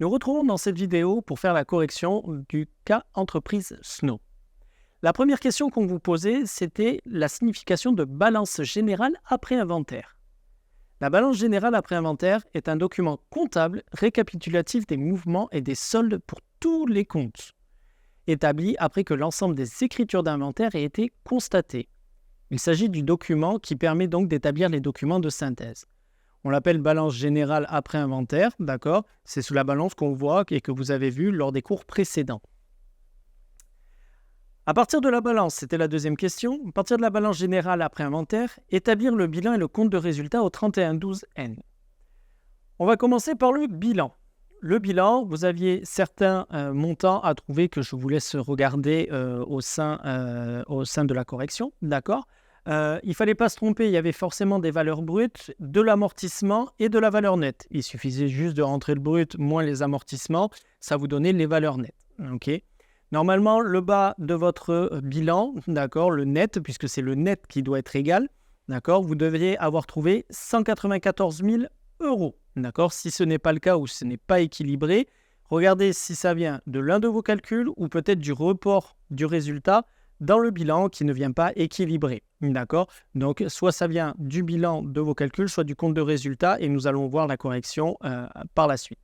Nous retrouvons dans cette vidéo pour faire la correction du cas entreprise Snow. La première question qu'on vous posait, c'était la signification de balance générale après inventaire. La balance générale après inventaire est un document comptable récapitulatif des mouvements et des soldes pour tous les comptes, établi après que l'ensemble des écritures d'inventaire ait été constaté. Il s'agit du document qui permet donc d'établir les documents de synthèse. On l'appelle balance générale après inventaire, d'accord? C'est sous la balance qu'on voit et que vous avez vu lors des cours précédents. À partir de la balance, c'était la deuxième question, à partir de la balance générale après inventaire, établir le bilan et le compte de résultat au 31-12N. On va commencer par le bilan. Le bilan, vous aviez certains montants à trouver que je vous laisse regarder au sein de la correction, d'accord? Il ne fallait pas se tromper, il y avait forcément des valeurs brutes, de l'amortissement et de la valeur nette. Il suffisait juste de rentrer le brut moins les amortissements, ça vous donnait les valeurs nettes. Okay. Normalement, le bas de votre bilan, d'accord, le net, puisque c'est le net qui doit être égal, d'accord, vous devriez avoir trouvé 194 000 euros. D'accord, si ce n'est pas le cas ou ce n'est pas équilibré, regardez si ça vient de l'un de vos calculs ou peut-être du report du résultat dans le bilan qui ne vient pas équilibré. D'accord, donc soit ça vient du bilan de vos calculs, soit du compte de résultat et nous allons voir la correction par la suite.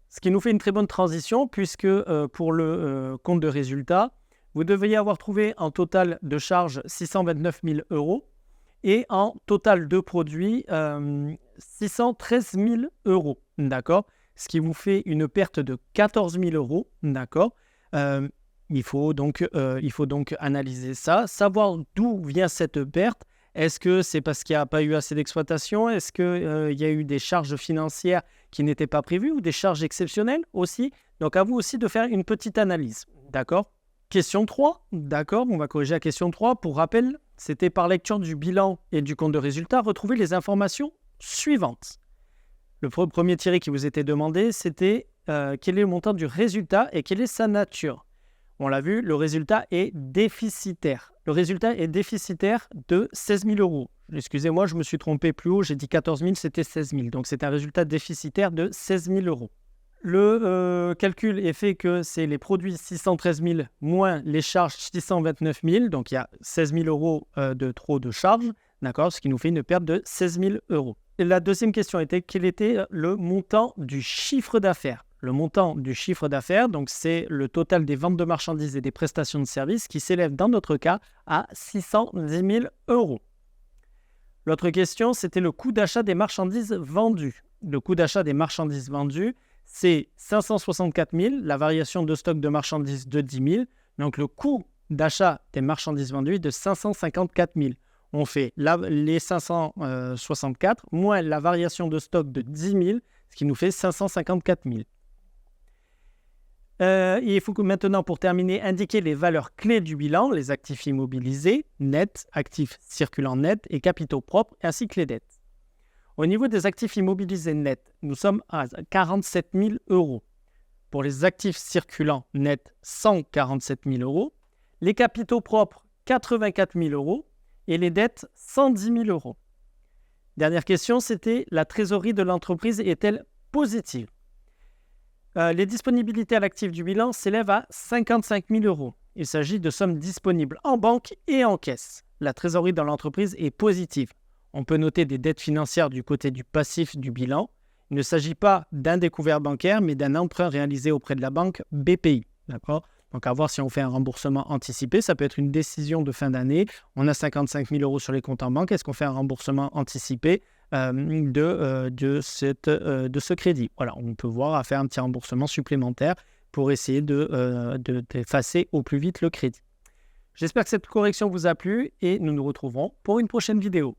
Ce qui nous fait une très bonne transition puisque pour le compte de résultat, vous devriez avoir trouvé en total de charges 629 000 euros et en total de produits 613 000 euros. D'accord, ce qui vous fait une perte de 14 000 euros. D'accord, il faut donc analyser ça, savoir d'où vient cette perte. Est-ce que c'est parce qu'il n'y a pas eu assez d'exploitation? Est-ce qu'il y a eu des charges financières qui n'étaient pas prévues ou des charges exceptionnelles aussi? Donc, à vous aussi de faire une petite analyse. D'accord? Question 3. D'accord, on va corriger la question 3. Pour rappel, c'était par lecture du bilan et du compte de résultat, retrouver les informations suivantes. Le premier tiré qui vous était demandé, c'était quel est le montant du résultat et quelle est sa nature? On l'a vu, le résultat est déficitaire. Le résultat est déficitaire de 16 000 euros. Excusez-moi, je me suis trompé plus haut, j'ai dit 14 000, c'était 16 000. Donc, c'est un résultat déficitaire de 16 000 euros. Le calcul est fait que c'est les produits 613 000 moins les charges 629 000. Donc, il y a 16 000 euros de trop de charges, d'accord, ce qui nous fait une perte de 16 000 euros. Et la deuxième question était quel était le montant du chiffre d'affaires? Le montant du chiffre d'affaires, donc c'est le total des ventes de marchandises et des prestations de services qui s'élève dans notre cas à 610 000 euros. L'autre question, c'était le coût d'achat des marchandises vendues. Le coût d'achat des marchandises vendues, c'est 564 000, la variation de stock de marchandises de 10 000. Donc le coût d'achat des marchandises vendues est de 554 000. On fait les 564 moins la variation de stock de 10 000, ce qui nous fait 554 000. Il faut que maintenant, pour terminer, indiquer les valeurs clés du bilan, les actifs immobilisés, nets, actifs circulants nets et capitaux propres, ainsi que les dettes. Au niveau des actifs immobilisés nets, nous sommes à 47 000 euros. Pour les actifs circulants nets, 147 000 euros. Les capitaux propres, 84 000 euros. Et les dettes, 110 000 euros. Dernière question, c'était la trésorerie de l'entreprise est-elle positive? Les disponibilités à l'actif du bilan s'élèvent à 55 000 euros. Il s'agit de sommes disponibles en banque et en caisse. La trésorerie dans l'entreprise est positive. On peut noter des dettes financières du côté du passif du bilan. Il ne s'agit pas d'un découvert bancaire, mais d'un emprunt réalisé auprès de la banque BPI. D'accord ? Donc, à voir si on fait un remboursement anticipé. Ça peut être une décision de fin d'année. On a 55 000 euros sur les comptes en banque. Est-ce qu'on fait un remboursement anticipé de ce crédit? Voilà, on peut voir à faire un petit remboursement supplémentaire pour essayer d'effacer au plus vite le crédit. J'espère que cette correction vous a plu et nous nous retrouverons pour une prochaine vidéo.